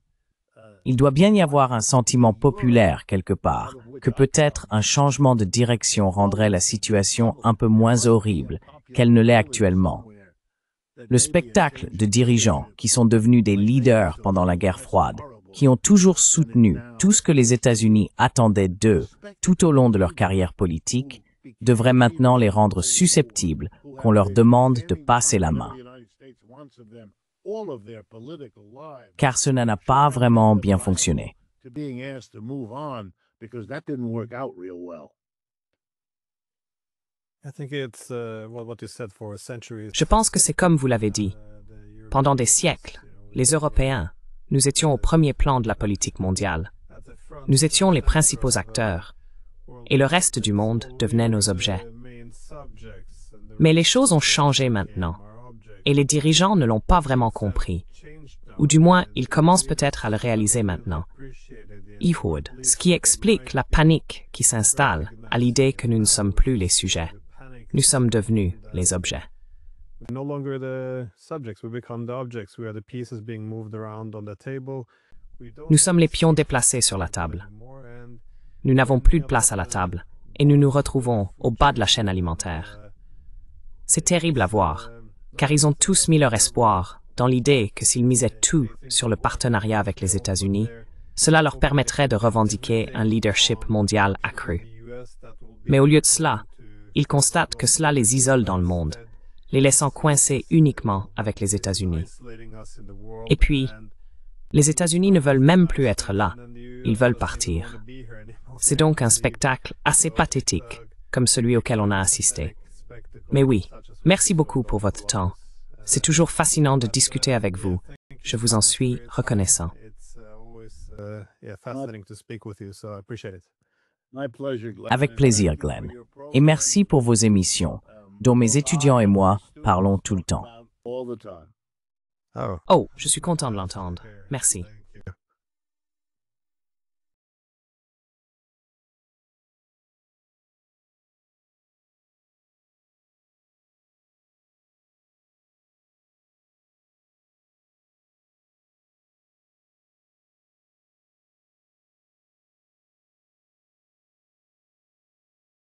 Il doit bien y avoir un sentiment populaire quelque part, que peut-être un changement de direction rendrait la situation un peu moins horrible qu'elle ne l'est actuellement. Le spectacle de dirigeants qui sont devenus des leaders pendant la guerre froide, qui ont toujours soutenu tout ce que les États-Unis attendaient d'eux tout au long de leur carrière politique, devrait maintenant les rendre susceptibles qu'on leur demande de passer la main. Car cela n'a pas vraiment bien fonctionné. Je pense que c'est comme vous l'avez dit. Pendant des siècles, les Européens, nous étions au premier plan de la politique mondiale. Nous étions les principaux acteurs, et le reste du monde devenait nos objets. Mais les choses ont changé maintenant, et les dirigeants ne l'ont pas vraiment compris, ou du moins ils commencent peut-être à le réaliser maintenant. Ehud, ce qui explique la panique qui s'installe à l'idée que nous ne sommes plus les sujets. Nous sommes devenus les objets. Nous sommes les pions déplacés sur la table. Nous n'avons plus de place à la table et nous nous retrouvons au bas de la chaîne alimentaire. C'est terrible à voir, car ils ont tous mis leur espoir dans l'idée que s'ils misaient tout sur le partenariat avec les États-Unis, cela leur permettrait de revendiquer un leadership mondial accru. Mais au lieu de cela, ils constatent que cela les isole dans le monde, les laissant coincés uniquement avec les États-Unis. Et puis, les États-Unis ne veulent même plus être là, ils veulent partir. C'est donc un spectacle assez pathétique, comme celui auquel on a assisté. Mais oui, merci beaucoup pour votre temps. C'est toujours fascinant de discuter avec vous. Je vous en suis reconnaissant. Avec plaisir, Glenn. Et merci pour vos émissions, dont mes étudiants et moi parlons tout le temps. Oh, je suis content de l'entendre. Merci.